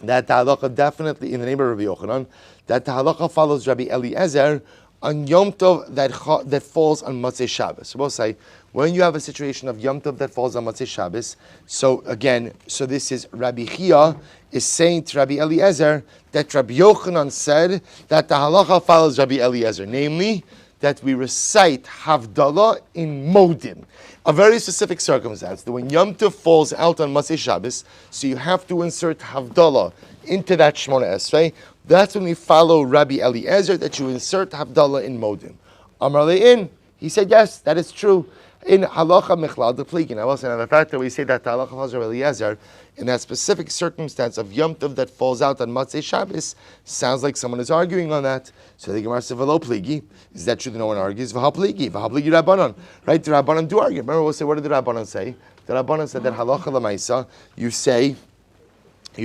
A: that the halacha definitely in the name of Rabbi Yochanan that the halacha follows Rabbi Eliezer on Yom Tov that falls on Motzei Shabbos? So we'll say when you have a situation of Yom Tov that falls on Motzei Shabbos. So this is Rabbi Chia is saying to Rabbi Eliezer that Rabbi Yochanan said that the halacha follows Rabbi Eliezer, namely that we recite Havdalah in Modim, a very specific circumstance. That when Yom Tov falls out on Motzei Shabbos, so you have to insert Havdalah into that Shmona Esrei. That's when we follow Rabbi Eliezer, that you insert Havdalah in Modim. Amar le'in, he said yes, that is true. In halacha mechlal the pligin. I will say, the fact that we say that the halacha follows Rabbi Eliezer in that specific circumstance of Yom Tov that falls out on Motzei Shabbos sounds like someone is arguing on that. So the Gemara says, "V'lo pligi." Is that true that no one argues? V'ha pligi Rabbanon. Right? The Rabbanon do argue. Remember, we'll say, what did the Rabbanon say? The Rabbanon said that halacha lemaisa, you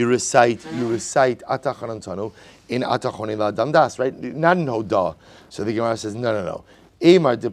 A: recite Atachon Antonu in Atachon L'Adam Das, right? Not in Hodah. So the Gemara says, no. So when do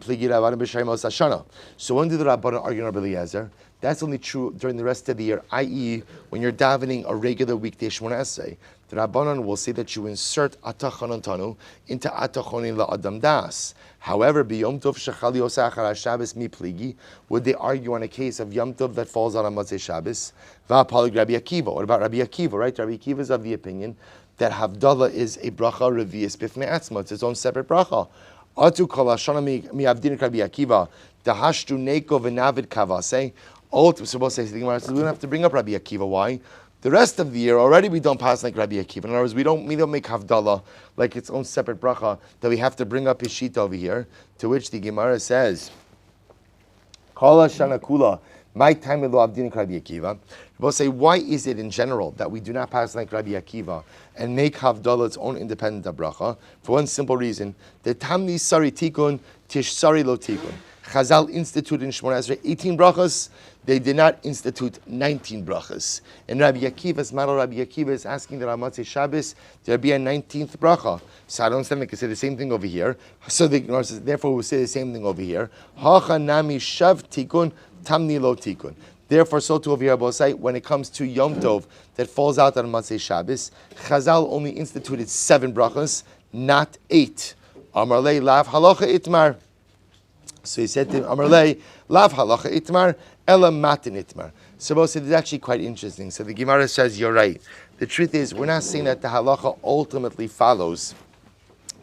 A: the Rabbanan argue on Rabbi Eliezer? That's only true during the rest of the year, i.e., when you're davening a regular weekday Shmona Esrei. The Rabbanan will say that you insert Atachon Antanu into Atachon L'Adam Das. However, B'Yom Tov Shechali Osachar Shabbos Mi Pligi, would they argue on a case of Yom Tov that falls out on Motzei Shabbos? Va'apalig Rabbi Akiva. What about Rabbi Akiva, right? Rabbi Akiva is of the opinion that Havdalah is a bracha revius bifnei atzma. It's its own separate bracha. Atu kol hashana mi avdin Rabbi Akiva dahashtu neko v'navid kavase. So we'll say we don't have to bring up Rabbi Akiva. Why? The rest of the year already we don't pass like Rabbi Akiva. In other words, we don't make Havdalah like its own separate bracha that we have to bring up his sheet over here. To which the Gemara says, Kol hashana kula. My time with Abdin Rabbi Akiva. We'll say, why is it in general that we do not pass like Rabbi Akiva and make Havdalah its own independent bracha? For one simple reason: the Tamni Sari Tikun, Tish Sari Lo Tikun. Chazal instituted in Shmona Esrei 18 brachas. They did not institute 19 brachas. And Rabbi Akiva's model, Rabbi Akiva is asking that on Motzei Shabbos there be a 19th bracha. So I don't understand. They can say the same thing over here. So the Gemara says, therefore we'll say the same thing over here. Hacha Nami Shav Tikun. Tamni lo tikun. Therefore, so too over here, Bosai, when it comes to Yom Tov that falls out on Motzei Shabbos, Chazal only instituted 7 brachas, not 8. Amar lei lav halacha itmar. So he said to him, Amar lei lav halacha itmar, ela matin itmar. So Bosai, this is actually quite interesting. So the Gemara says, you're right. The truth is, we're not saying that the halacha ultimately follows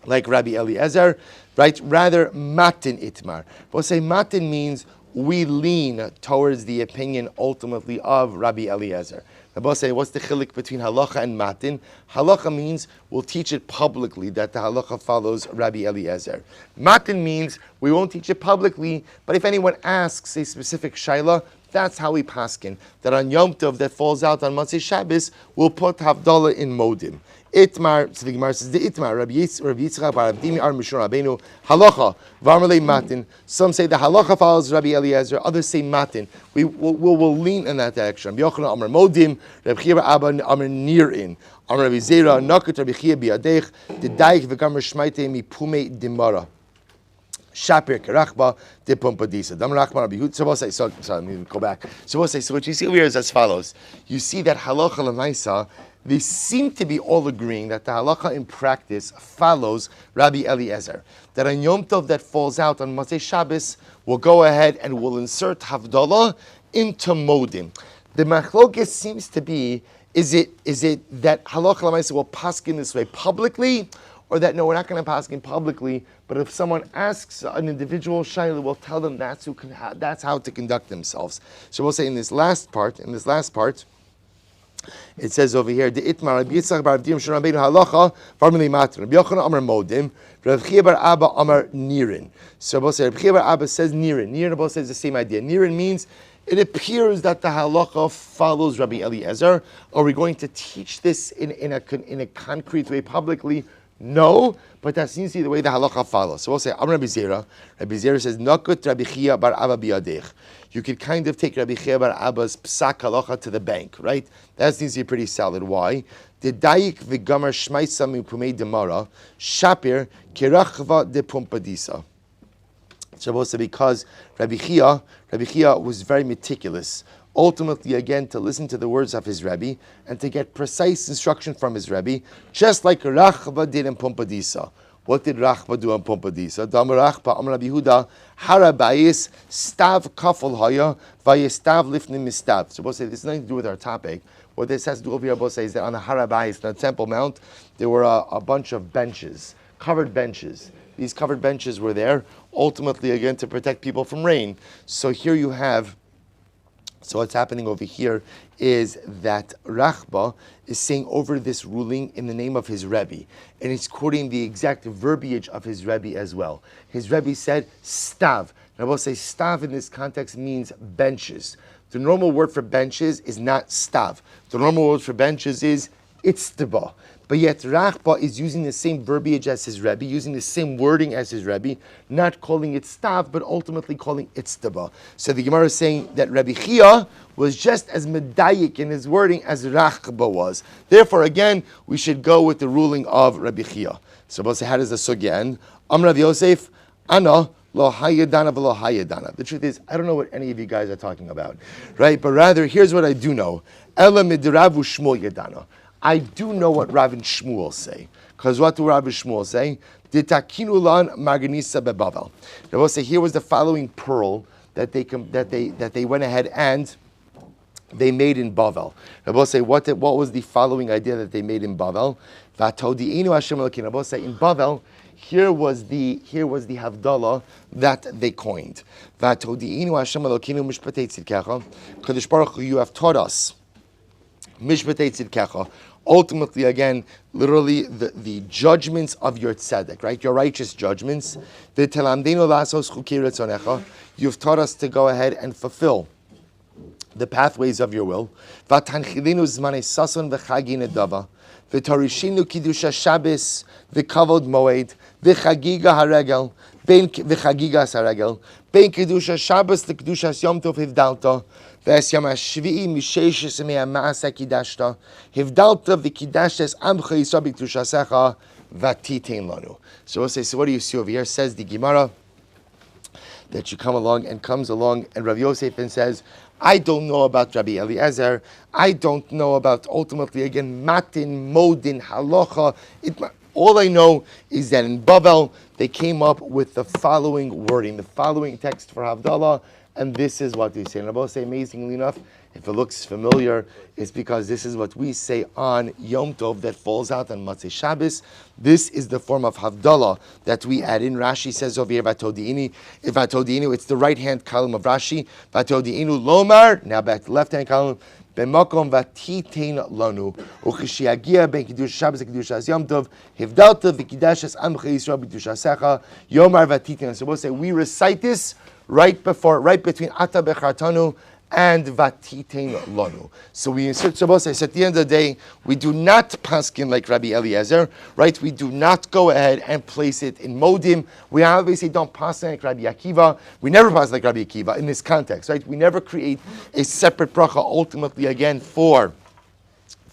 A: like Rabbi Eliezer, right? Rather, matin itmar. Bosai, matin means we lean towards the opinion ultimately of Rabbi Eliezer. Rabbi say, what's the chilik between halacha and matin? Halacha means we'll teach it publicly that the halacha follows Rabbi Eliezer. Matin means we won't teach it publicly, but if anyone asks a specific shaila, that's how we paskin. That on Yom Tov that falls out on Motzei Shabbos, we'll put Havdalah in Modim. Itmar, so the Gemara says, the Itmar, Rabbi Yitzchak, Rabbi Ar Mishur Rabbeinu, halacha, v'amalei matin. Some say the halacha follows Rabbi Eliezer, others say matin. We'll lean in that direction. Rabbi Yochanan Amar Modim, Rabbi Chia Abba Amar Nirin, Amar Rabbi Zera, Nakat Rabbi Chia Biadech, the Daik v'gamar Shmaite mi Pume Dimara. Shapir Kerachba de Pumpadisa. Dam Rachman Rabbi Hud. So let me go back. So what you see over here is as follows. You see that halacha l'maisa, they seem to be all agreeing that the halacha in practice follows Rabbi Eliezer. That on Yom Tov that falls out on Motzei Shabbos, we'll go ahead and we'll insert Havdalah into Modim. The machlokes seems to be, is it that halacha l'maisa will paskin this way publicly, or that no, we're not going to paskin publicly, but if someone asks an individual shayla, we'll tell them that's how to conduct themselves. So we'll say in this last part, it says over here, the Itmar Rabbi Yitzchak bar Avdim Shon Rabbeinu halacha v'armili matrin. Rabbi Yochanan Amar Modim, Rabbi Chia bar Abba Amar Nirin. So we'll say Rabbi Chia bar Abba says Nirin. Nirin both says the same idea. Nirin means it appears that the halacha follows Rabbi Eliezer. Are we going to teach this in a concrete way publicly? No, but that seems to be the way the halacha follows. So we'll say, Amr Rabbi Zera. Rabbi Zera says, Nakut Rabbi Chia bar Abba biyadech. You could kind of take Rabbi Chia bar Abba's psak halacha to the bank, right? That seems to be pretty solid. Why? The dayik v'gamar shmaisa mipumei demara shapir kirachva de pumpadisa. So we'll say because Rabbi Chia was very meticulous. Ultimately, again, to listen to the words of his Rebbe and to get precise instruction from his Rebbe, just like Rachba did in Pumpadisa. What did Rachba do in Pumpadisa? Damar Rachba, Amar Rabbi Yehuda, Harabayis, Stav Kafel Haya, Vayistav Lifnim Mistav. So we'll say this has nothing to do with our topic. What this has to do over here, we'll say, is that on the Harabayis, the Temple Mount, there were a bunch of benches, covered benches. These covered benches were there, ultimately, again, to protect people from rain. So here you have. So what's happening over here is that Rachba is saying over this ruling in the name of his Rebbe. And he's quoting the exact verbiage of his Rebbe as well. His Rebbe said, stav. And I will say stav in this context means benches. The normal word for benches is not stav. The normal word for benches is itztaba. But yet Rachba is using the same verbiage as his Rebbe, using the same wording as his Rebbe, not calling it stav, but ultimately calling it itztaba. So the Gemara is saying that Rabbi Chia was just as medayik in his wording as Rachba was. Therefore, again, we should go with the ruling of Rabbi Chia. So we'll say, how does the sugya end? Rav Yosef, Ana lo hayadana v'lo hayadana. The truth is, I don't know what any of you guys are talking about, right? But rather, here's what I do know. Ela midravu Shmuel yadana. I do know what Rav and Shmuel say. Because what do Rav and Shmuel say? Ditakinu lan marganisa bebavel. They will say here was the following pearl that they went ahead and they made in Bavel. They will say what was the following idea that they made in Bavel? Vatodiinu Hashem Elokeinu. They will say in Bavel here was the Havdalah that they coined. Vatodiinu Hashem Elokeinu mishpatei tzidkecha. Kadosh Baruch Hu, you have taught us mishpatei tzidkecha. Ultimately, again, literally the judgments of your tzedek, right? Your righteous judgments. You've taught us to go ahead and fulfill the pathways of your will. V'torishinu kidusha Shabbos v'kavod moed v'chagiga haregel v'chagigas haregel ben kedusha Shabbos l'kedusha Yom Tov hivdalta v'es Yom HaShvi'i misheishes me'ama'asa kidashta hivdalta v'kidashtes amcha Yisrael b'kedushasecha v'titein lanu. So we'll say, so what do you see over here? Says the Gemara that you comes along and Rav Yosef and says, I don't know about Rabbi Eliezer. I don't know about, ultimately, again, Matin, Modin, Halacha. All I know is that in Bavel, they came up with the following wording, the following text for Havdalah, and this is what we say. And I will say, amazingly enough, if it looks familiar, it's because this is what we say on Yom Tov that falls out on Matzei Shabbos. This is the form of Havdalah that we add in. Rashi says over here, Vatodiinu, it's the right-hand column of Rashi. Vatodiinu lomar, now back to the left-hand column. B'makom vatitein lanu. Uchishiagia ben kiddush Shabbos kiddushas Yom Tov. Hivdalta v'kiddashas amcha Yisrael b'kedushasecha. Yomar vatitein. So we'll say we recite this right between Ata Bechartanu and Vatitein Lanu. So we insert Shabbos. So at the end of the day, we do not paskin like Rabbi Eliezer, right? We do not go ahead and place it in Modim. We obviously don't paskin like Rabbi Akiva. We never pass like Rabbi Akiva in this context, right? We never create a separate bracha ultimately again for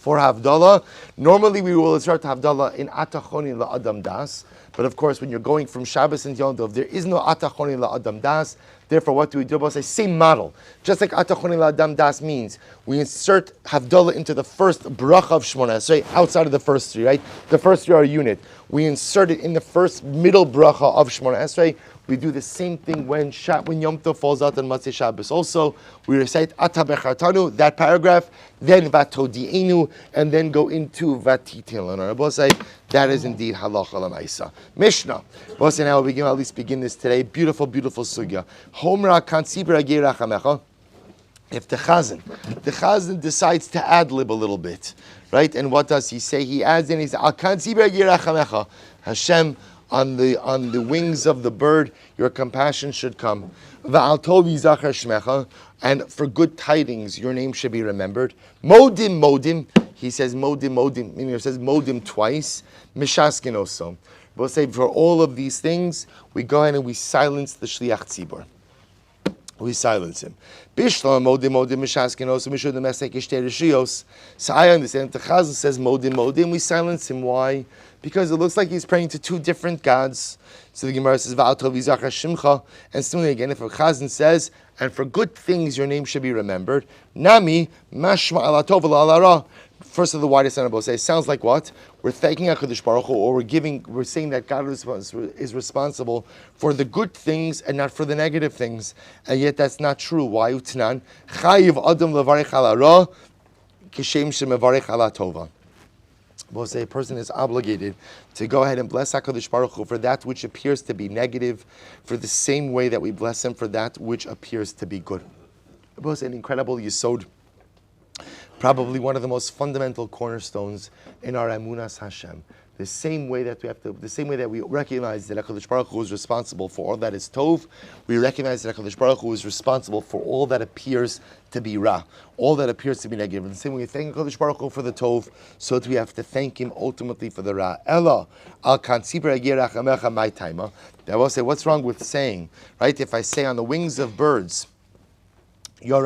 A: Havdalah. Normally we will insert Havdalah in Atachoni la'adam das. But of course, when you're going from Shabbos and Yom Tov, there is no Atachoni la'adam das. Therefore, what do we do? We'll say same model. Just like Atachoni la'adam das means, we insert Havdalah into the first bracha of Shmona Esrei, outside of the first three, right? The first three are a unit. We insert it in the first middle bracha of Shmona Esrei. We do the same thing when Yom Tov falls out on Matzei Shabbos. Also, we recite Ata Bechartanu, that paragraph, then Vatodiinu, and then go into Vatitein Lanu. We'll say that is indeed halacha l'maisa. Mishnah. We'll say now we can at least begin this today. Beautiful, beautiful sugya. Homra kan sibra geirachamecha. If the chazan decides to ad-lib a little bit, right? And what does he say? He adds in, he says, Al kan sibra geirachamecha. Hashem, on the wings of the bird, your compassion should come. Va'al tov yizachar shmecha, and for good tidings, your name should be remembered. Modim, he says modim, meaning it says modim twice, mishaskin also. We'll say for all of these things, we go ahead and we silence the shliach tzibur. We silence him. Bishlam modim mishaskin also mishur the mesek ishtei rishiyos. So I understand the Chazal says modim, we silence him. Why? Because it looks like he's praying to two different gods. So the Gemara says va'atov yizachar shimcha, and similarly again, if a Chazan says, and for good things your name should be remembered, nami mashma alatov alara. First of the widest end of say, sounds like what? We're thanking HaKadosh Baruch Hu, or we're saying that God is responsible for the good things and not for the negative things. And yet that's not true. Why? Utnan, chayiv adam levarech ala ra, kishem shemevarech ala tova. We'll say a person is obligated to go ahead and bless HaKadosh Baruch Hu for that which appears to be negative, for the same way that we bless him for that which appears to be good. It was an incredible yesod. Probably one of the most fundamental cornerstones in our Emunas Hashem. The same way that we recognize that HaKadosh Baruch Hu is responsible for all that is tov, we recognize that HaKadosh Baruch Hu is responsible for all that appears to be ra, all that appears to be negative. And the same way we thank HaKadosh Baruch Hu for the tov, so that we have to thank him ultimately for the ra. Ella al kan tzibur agir rachamecha mai taima. I will say, what's wrong with saying, right? If I say on the wings of birds, so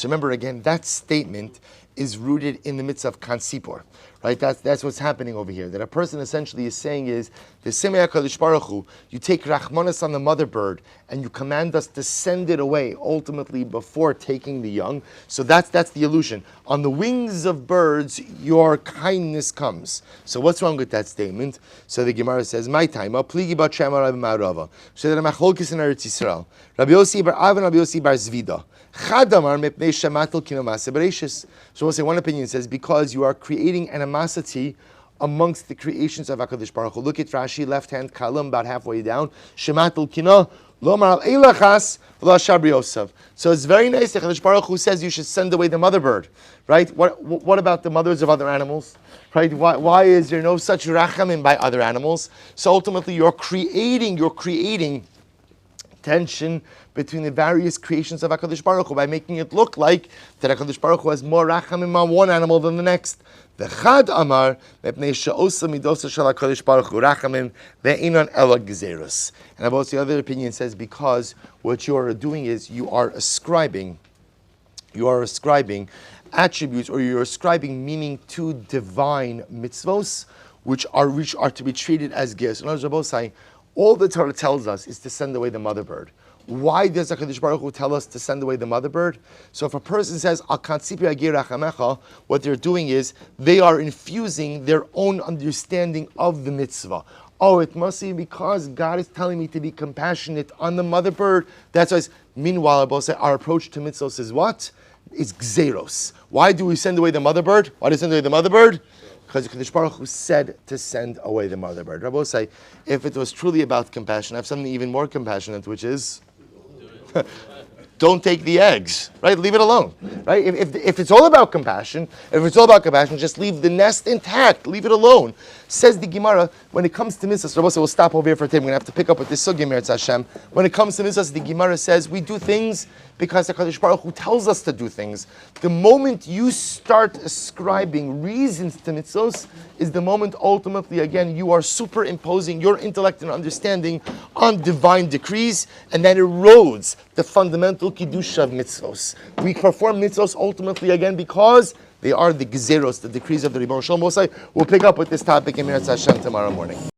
A: remember again, that statement is rooted in the midst of kansipor, right? That's what's happening over here. That a person essentially is saying is the Simei HaKadosh Baruch Hu, you take Rachmanas on the mother bird and you command us to send it away ultimately before taking the young. So that's the illusion. On the wings of birds, your kindness comes. So what's wrong with that statement? So the Gemara says, "My time, pligi bat shema Rabbi Ma'arava." So that machlokes in Eretz Yisrael. Rabbi Yossi bar Avin, Rabbi Yossi bar Zvida. Chadamar mepnei shematel kinomase bereshis. So we'll say one opinion says because you are creating animosity amongst the creations of HaKadosh Baruch Hu. Look at Rashi, left hand column, about halfway down. Shematel kino lomar al eilachas v'lo shabri yosav. So it's very nice that HaKadosh Baruch Hu says you should send away the mother bird, right? What about the mothers of other animals? Right? Why is there no such rachamim by other animals? So ultimately you're creating tension between the various creations of HaKadosh Baruch Hu by making it look like that HaKadosh Baruch Hu has more rachamim on one animal than the next. The Chad Amar mepnei she'osa midosa shel HaKadosh Baruch Hu rachamim ve'inon ela gezerus. And about the other opinion says because what you are doing is you are ascribing attributes, or you're ascribing meaning to divine mitzvos, which are to be treated as gifts. In other words, saying, all the Torah tells us is to send away the mother bird. Why does HaKadosh Baruch Hu tell us to send away the mother bird? So if a person says, Al kansipi agir rachamecha, what they're doing is, they are infusing their own understanding of the mitzvah. Oh, it must be because God is telling me to be compassionate on the mother bird. That's why. Meanwhile, I both say our approach to mitzvahs is what? It's gzeros. Why do we send away the mother bird? Why do we send away the mother bird? Because HaKadosh Baruch Hu said to send away the mother bird. Rabbi say, if it was truly about compassion, I have something even more compassionate, which is don't take the eggs, right? Leave it alone, right? If it's all about compassion, just leave the nest intact, leave it alone. Says the Gemara, when it comes to mitzvahs, Rabbi we'll stop over here for a time. We're going to have to pick up with this sugya, Meretz Hashem. When it comes to mitzvahs, the Gemara says we do things because HaKadosh Baruch Hu tells us to do things. The moment you start ascribing reasons to mitzvahs is the moment ultimately, again, you are superimposing your intellect and understanding on divine decrees, and that erodes the fundamental kiddush of mitzvahs. We perform mitzvahs ultimately, again, because they are the gezeros, the decrees of the Rebbe Shalom. We'll pick up with this topic in Meretz Hashem tomorrow morning.